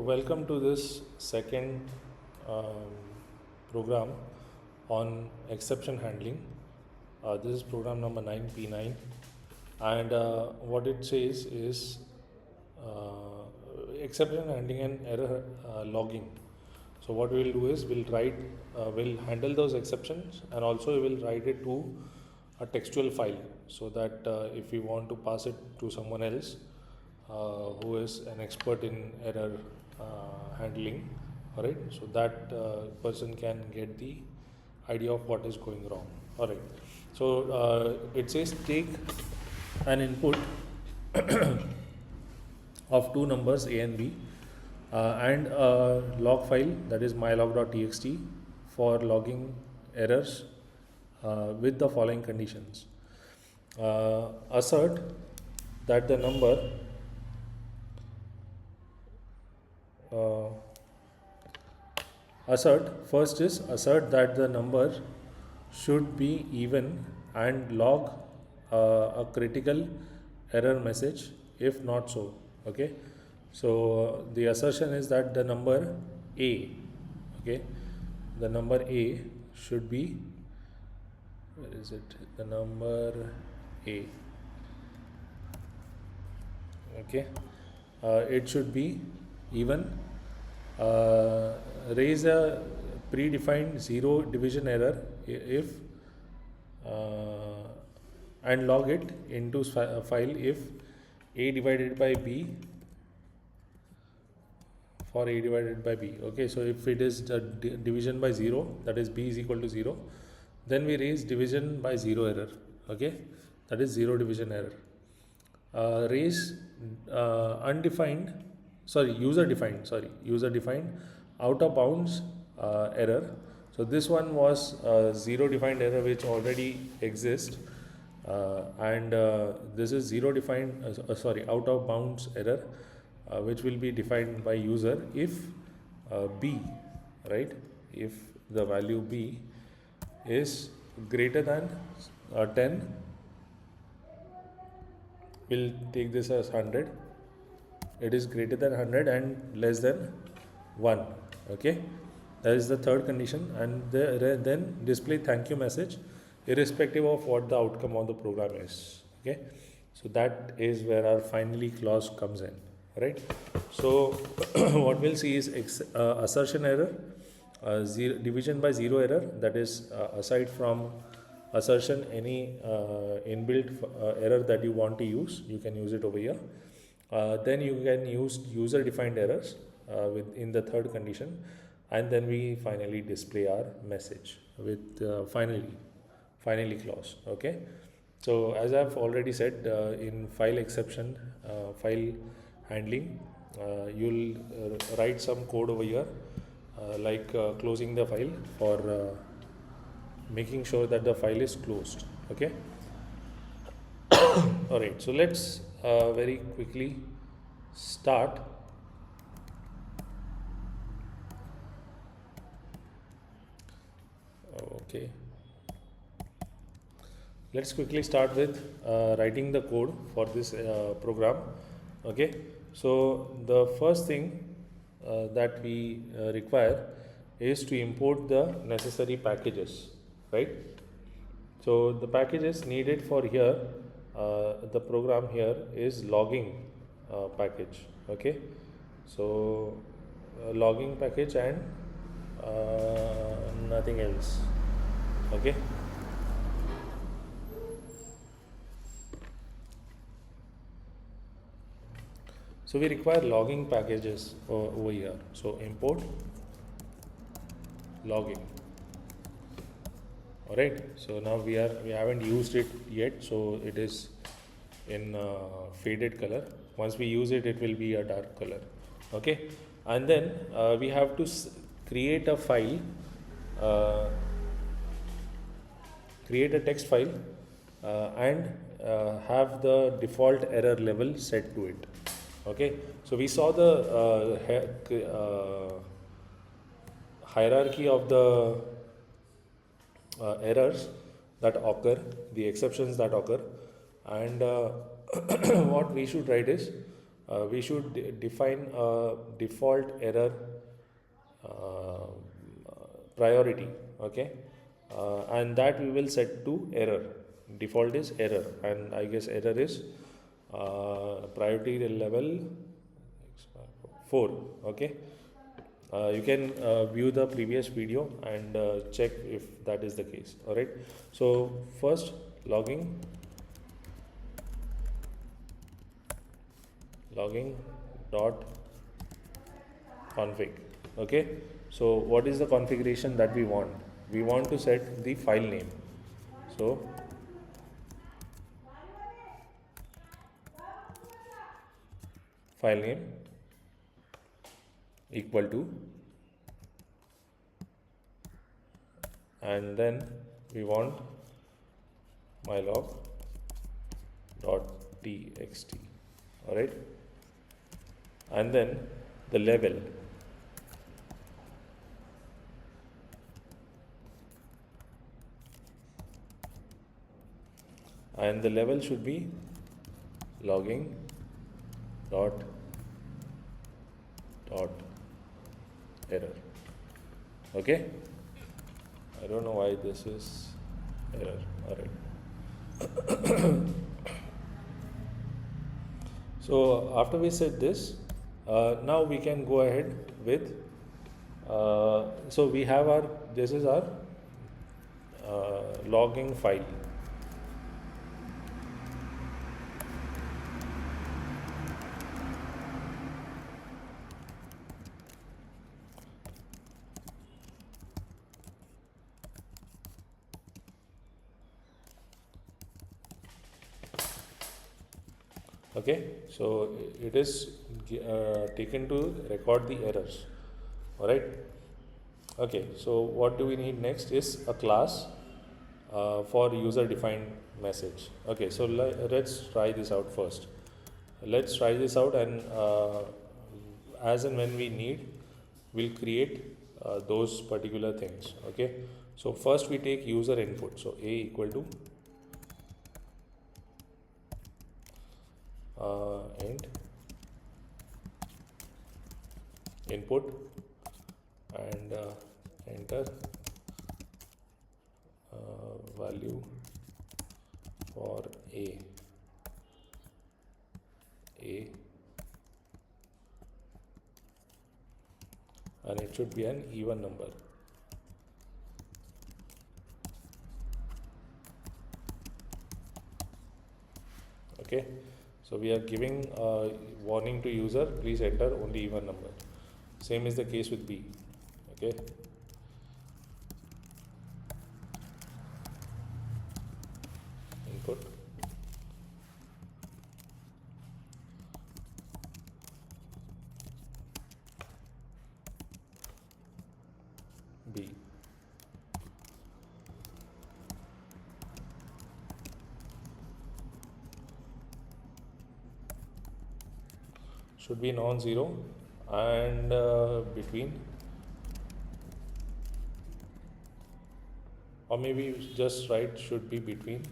Welcome to this second um, program on exception handling. This is program number 9P9, and what it says is exception handling and error logging. So what we will do is we'll handle those exceptions, and also we will write it to a textual file so that if we want to pass it to someone else who is an expert in error handling, all right, so that person can get the idea of what is going wrong. All right, so it says take an input of two numbers a and b and a log file, that is mylog.txt, for logging errors with the following conditions. Assert that the number uh, assert that the number should be even and log a critical error message if not so. Okay, so the assertion is that the number a, okay, the number a should be, where is it, the number a, okay, it should be even, raise a predefined zero division error if uh, and log it into file if a divided by b for a divided by b. Okay, so if it is division by 0, that is b is equal to 0, then we raise division by 0 error. Okay, that is 0 division error. Raise undefined, user defined out of bounds error. So this one was zero defined error which already exists, and this is zero defined out of bounds error which will be defined by user if b, right, if the value b is greater than 10, we'll take this as 100, it is greater than 100 and less than 1. Okay, that is the third condition, and then display thank you message irrespective of what the outcome of the program is. Okay, so that is where our finally clause comes in, right? So what we'll see is assertion error, division by 0 error, that is aside from assertion any inbuilt error that you want to use, you can use it over here. Then you can use user defined errors in the third condition, and then we finally display our message with finally clause. Okay, so as I've already said, in file exception file handling, you'll write some code over here, like closing the file for making sure that the file is closed. Okay, all right, so let's very quickly start. Okay, let's quickly start with writing the code for this program. Okay, so the first thing that we require is to import the necessary packages, right? So the packages needed for here, the program here is logging package. Okay, so logging package and nothing else. Okay, so we require logging packages over here. So import logging. All right, so now we haven't used it yet, so it is in faded color. Once we use it, it will be a dark color. Okay, and then we have to create a file, create a text file, and have the default error level set to it. Okay, so we saw the hierarchy of the errors that occur, the exceptions that occur, and what we should write is we should define a default error uh, priority, okay, and that we will set to error. Default is error, and I guess error is priority level 4, okay. You can view the previous video and check if that is the case. All right, so first logging dot config, okay. So what is the configuration that we want? We want to set the file name, so file name equal to, and then we want mylog dot txt. All right, and then the level should be logging dot error, okay. I don't know why this is error. All right. So after we set this, now we can go ahead with so we have our, this is our logging file. Okay, so it is taken to record the errors. All right. Okay, so what do we need next is a class for user defined message. Okay, so let's try this out first. Let's try this out, and as and when we need, we'll create those particular things. Okay, so first we take user input, so a equal to int input, and enter value for a and it should be an even number. Okay, so we are giving a warning to user, please enter only even number. Same is the case with b. Okay, input b, should be non-zero, and between, or maybe just write should be between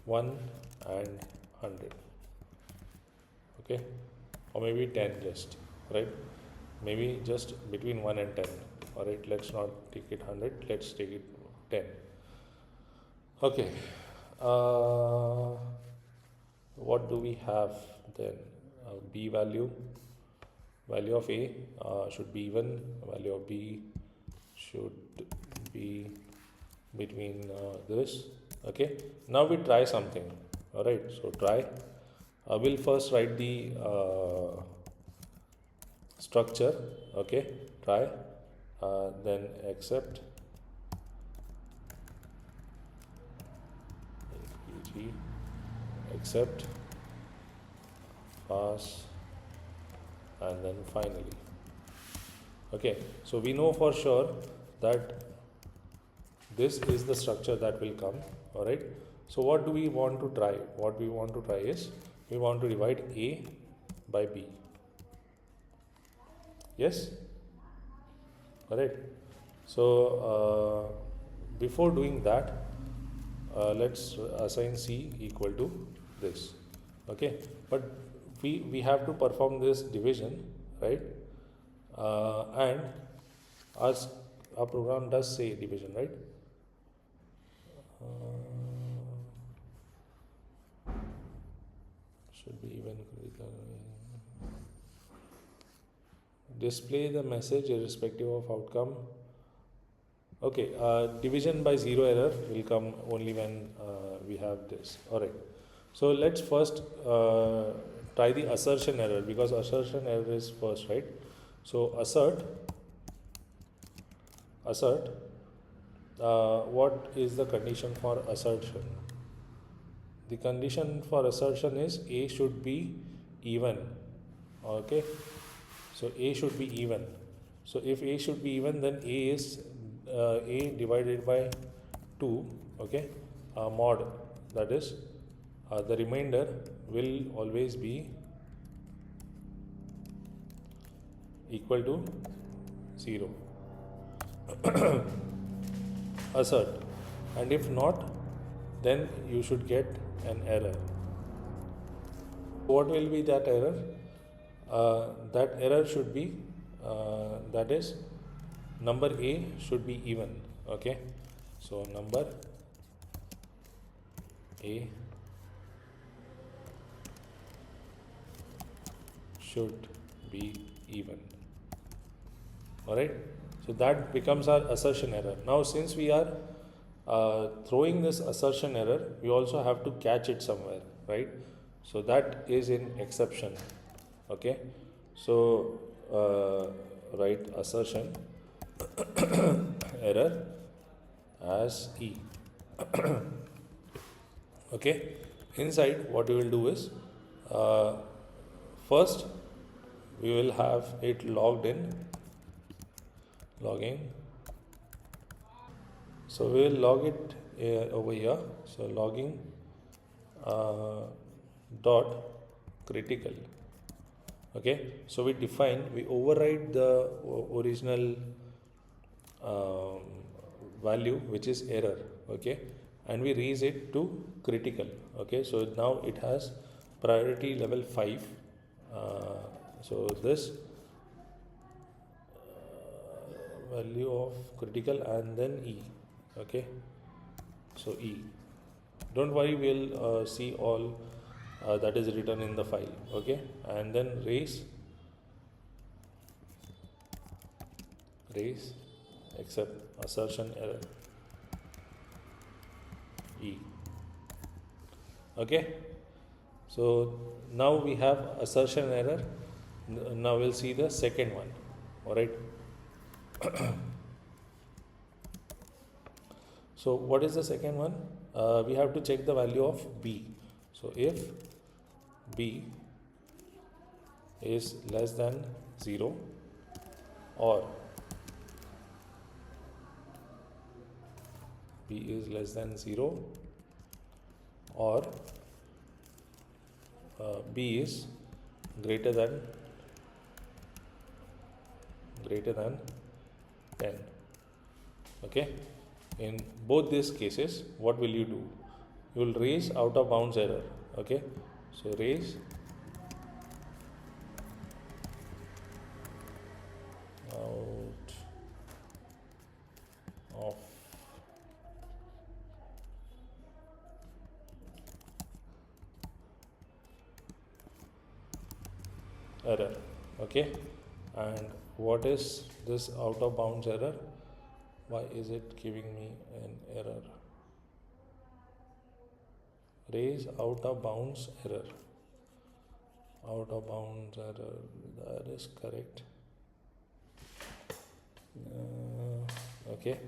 1 and 100. Okay, or maybe 10, just right, maybe just between 1 and 10. All right, let's not take it 100, let's take it 10. Okay, what do we have then? B value of a should be even, value of b should be between this. Okay, now we try something. All right, so try. We'll first write the structure. Okay, try, then accept accept, pass, and then finally. Okay, so we know for sure that this is the structure that will come. All right, so what do we want to try? What we want to try is, we want to divide a by b. Yes, all right. So before doing that, let's assign C equal to this. Okay, but we have to perform this division, right? And as our program does say division, right? Should be even critical. Display the message irrespective of outcome. Okay, division by zero error will come only when we have this. Alright, so let's first try the assertion error, because assertion error is first, right? So assert, what is the condition for assertion? The condition for assertion is A should be even. Okay, so A should be even. So if A should be even, then A is A divided by 2, okay, mod, that is the remainder will always be equal to 0. Assert, and if not, then you should get an error. What will be that error? That error should be that is number A should be even. Okay, so number A should be even. Alright, so that becomes our assertion error. Now since we are throwing this assertion error, we also have to catch it somewhere, right? So that is in exception. Okay, so write assertion error as E. Okay, inside what we will do is first we will have it logged in, logging. So we will log it over here. So logging dot critical. Okay, so we override the original value, which is error. Okay, and we raise it to critical. Okay, so now it has priority level 5. So this value of critical and then E. Okay, so E, don't worry, we'll see all that is written in the file. Okay, and then raise except assertion error E. Okay, so now we have assertion error. Now we'll see the second one. All right. So what is the second one? We have to check the value of B. So if B is less than 0 or B is less than 0 or B is greater than 10. Okay, in both these cases, what will you do? You will raise out of bounds error. Okay, so raise out of error. Okay, and what is this out of bounds error? Why is it giving me an error? Raise out of bounds error. Out of bounds error, that is correct. Okay,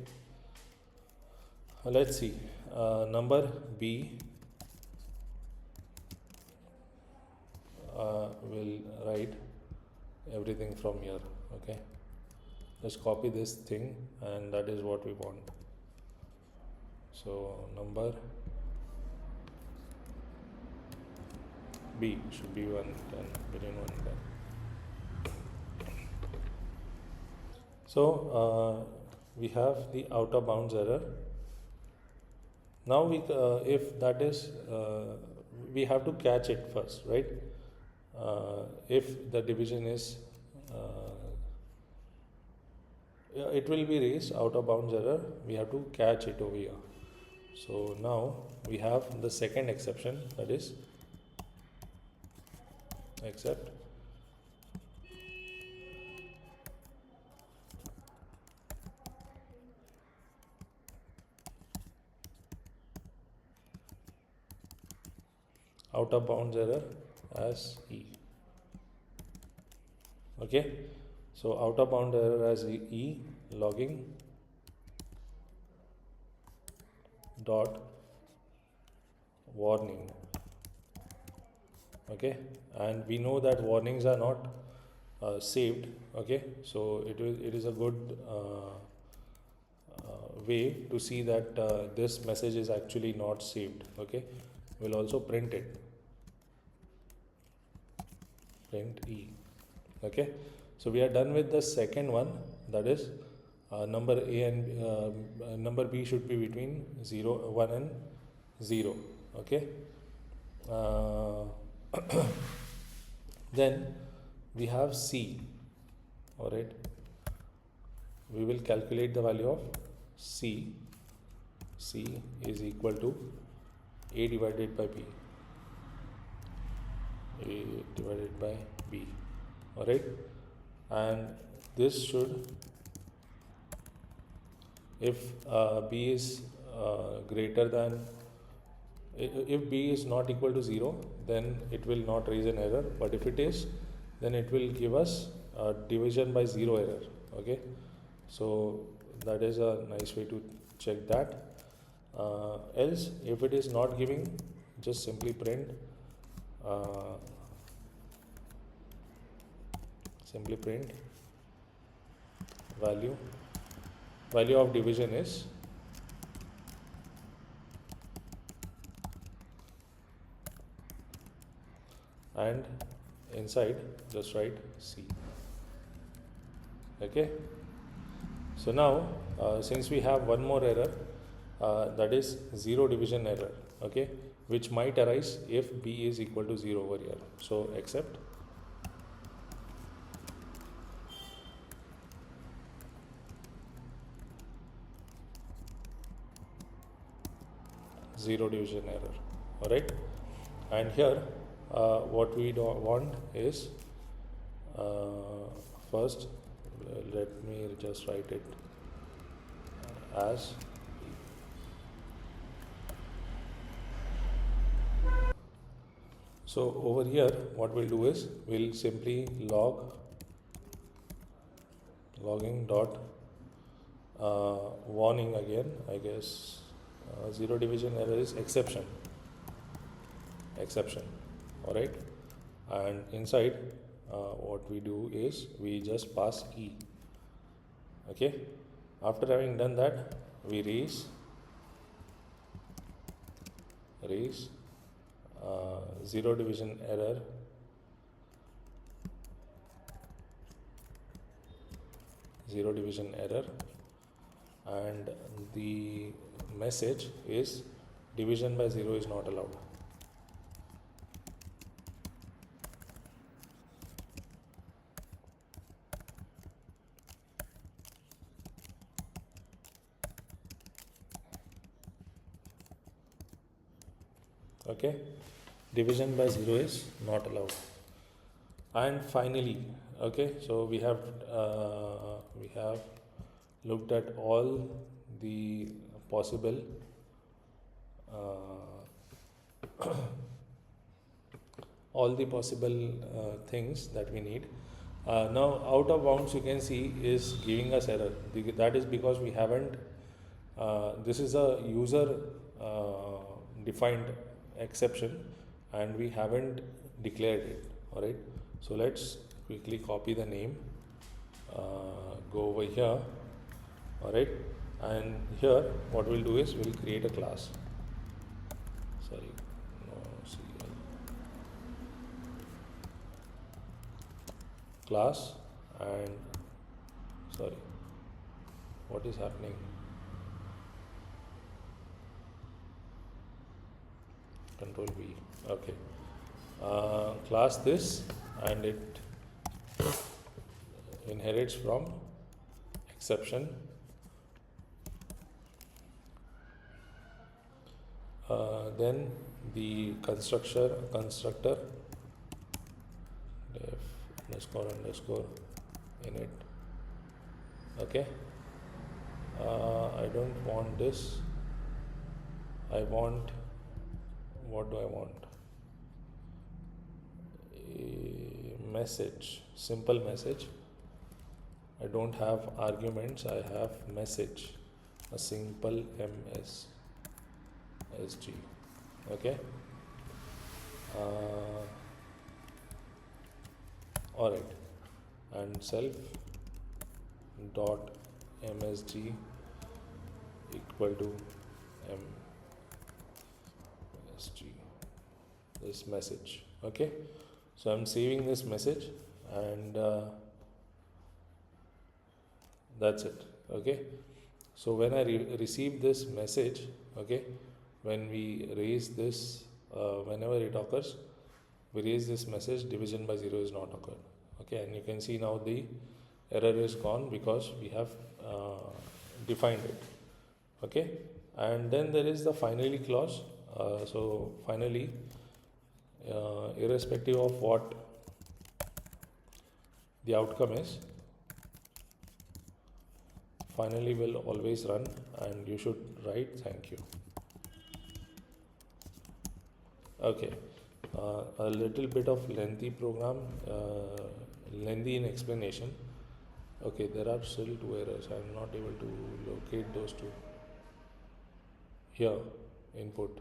let's see. Number B will write everything from here. Okay, just copy this thing, and that is what we want. So number B should be 110, between 1 and 10. So we have the out of bounds error. Now if that is we have to catch it first, right? If the division is it will be raised out of bounds error, we have to catch it over here. So now we have the second exception, that is except out of bounds error as E. Okay, so out of bound error as E logging dot warning. Okay, and we know that warnings are not saved. Okay, so it is a good way to see that this message is actually not saved. Okay, we'll also print it, print E. Okay, so we are done with the second one, that is number A and number B should be between 1 and 0. Okay, then we have C. All right, we will calculate the value of C. C is equal to A divided by B. A divided by B. All right, and this should, if B is greater than, if B is not equal to 0, then it will not raise an error, but if it is, then it will give us division by 0 error. Okay, so that is a nice way to check that. Else, if it is not giving, just simply print value of division is and inside just write C. Okay, so now since we have one more error, that is 0 division error. Okay, which might arise if B is equal to 0 over here. So except zero division error. All right, and here what we don't want is first let me just write it as so over here what we'll do is we'll simply logging dot warning again, I guess. Zero division error is exception. All right, and inside what we do is we just pass E. Okay, after having done that, we raise zero division error and the message is division by 0 is not allowed. Okay, division by 0 is not allowed. And finally, okay, so we have looked at all the possible things that we need. Now out of bounds, you can see, is giving us error. That is because we haven't this is a user defined exception and we haven't declared it. All right, so let's quickly copy the name, go over here. All right, and here what we'll do is we'll create a class. Class, and what is happening? control V. Okay. Class this, and it inherits from exception. Then the constructor def underscore init. Okay. I don't want this. I want, what do I want? A message, simple message. I don't have arguments, I have message, a simple MSG. Okay. All right. And self dot msg equal to msg, this message. Okay. So I'm saving this message, and that's it. Okay. So when I receive this message, okay, when we raise this, whenever it occurs, we raise this message, division by 0 is not occurred. Okay, and you can see now the error is gone because we have defined it. Okay, and then there is the finally clause. So finally, irrespective of what the outcome is, finally will always run, and you should write thank you. Okay. A little bit of lengthy program, lengthy in explanation. Okay, there are still 2 errors. I am not able to locate those 2. Here, input.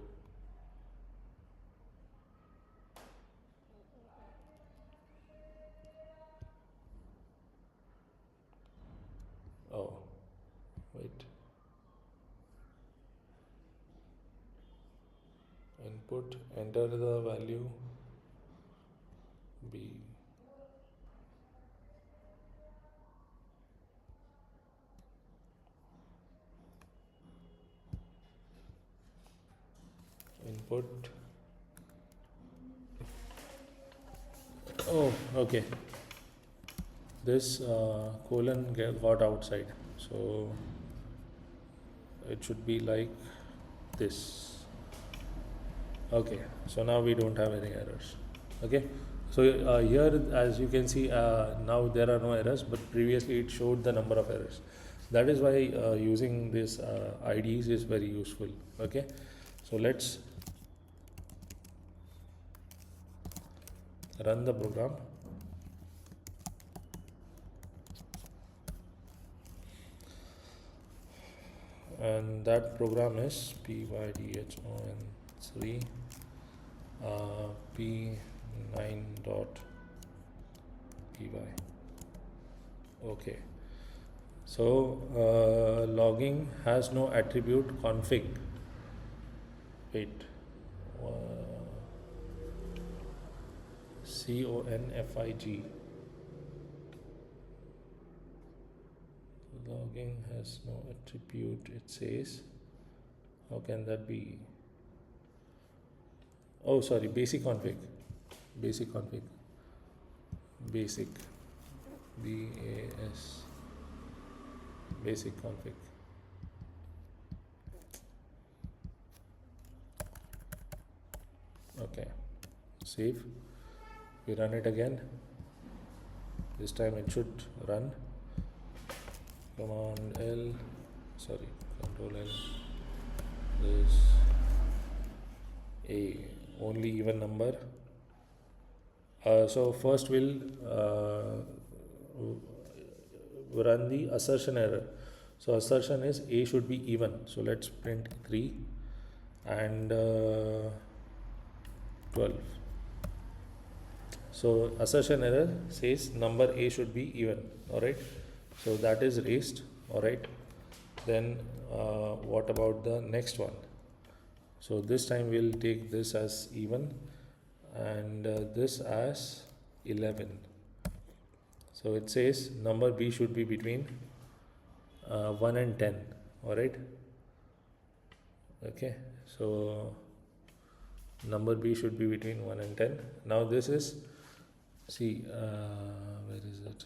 Oh, wait. Input, enter the value B. Input. Oh, okay. This colon got outside, so it should be like this. Okay, so now we don't have any errors. Okay, so here, as you can see, now there are no errors, but previously it showed the number of errors. That is why using this IDs is very useful. Okay, so let's run the program. And that program is pydhon3 p9.py. Okay, so logging has no attribute config. Wait, config. Logging has no attribute, it says. How can that be? Oh, sorry, basic config. Basic config. Basic. BAS. Basic config. Okay. Save. We run it again. This time it should run. Command L, sorry, Control L. This A, only even number. So first we'll run the assertion error. So assertion is A should be even. So let's print 3 and 12. So assertion error says number A should be even. All right. So that is raised. All right. Then what about the next one? So this time we'll take this as even and this as 11. So it says number B should be between 1 and 10. All right. Okay. So number B should be between 1 and 10. Now this is, see, where is it?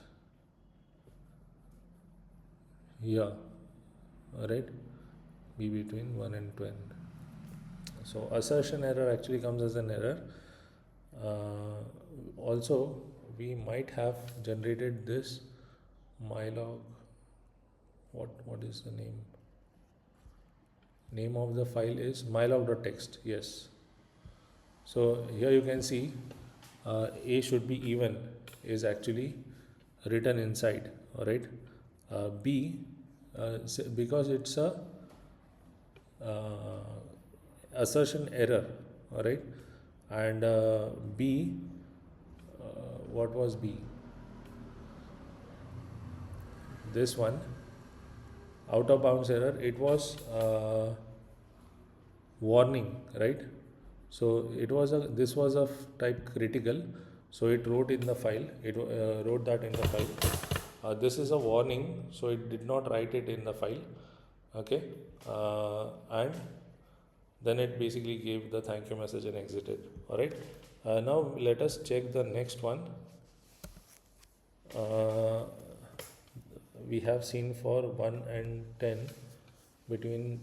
Yeah, right, B between 1 and 10. So assertion error actually comes as an error. Also, we might have generated this mylog. What is the name? Name of the file is mylog.txt. Yes. So here you can see A should be even is actually written inside. All right. B because it's a assertion error. All right. And B, what was B? This one, out of bounds error. It was warning, right? So it was a, this was of type critical. So it wrote in the file. It wrote that in the file. This is a warning, so it did not write it in the file. Okay, and then it basically gave the thank you message and exited. All right. Now let us check the next one. We have seen for 1 and 10 between.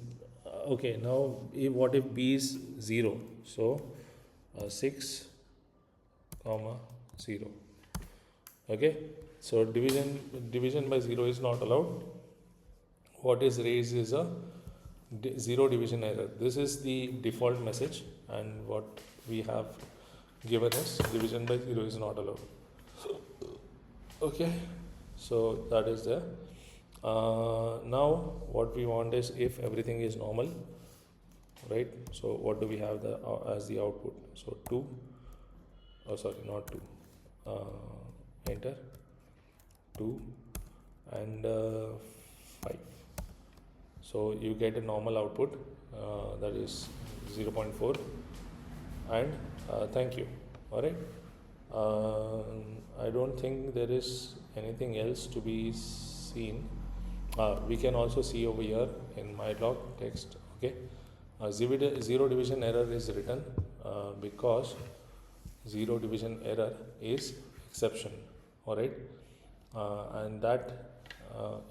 Okay, now what if B is 0? So 6 comma 0. Okay, so division by 0 is not allowed. What is raised is a 0 division error. This is the default message, and what we have given is division by 0 is not allowed. Okay, so that is there. Now what we want is if everything is normal, right? So what do we have as the output? So 2, oh sorry, not 2, enter 2 and 5. So you get a normal output, that is 0.4, and thank you. All right. I don't think there is anything else to be seen. We can also see over here in mylog text. Okay, zero division error is written because 0 division error is exception. All right, and that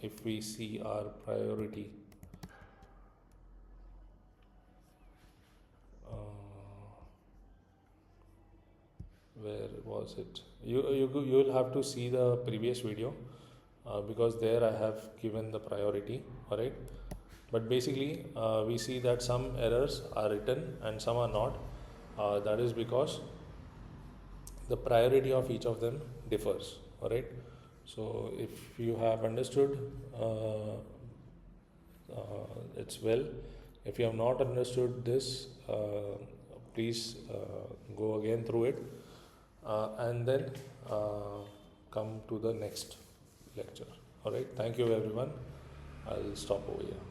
if we see our priority. Where was it? You will have to see the previous video because there I have given the priority. All right, but basically we see that some errors are written and some are not. That is because the priority of each of them differs. All right, so if you have understood, it's well. If you have not understood this, please go again through it. And then come to the next lecture. All right, thank you everyone. I'll stop over here.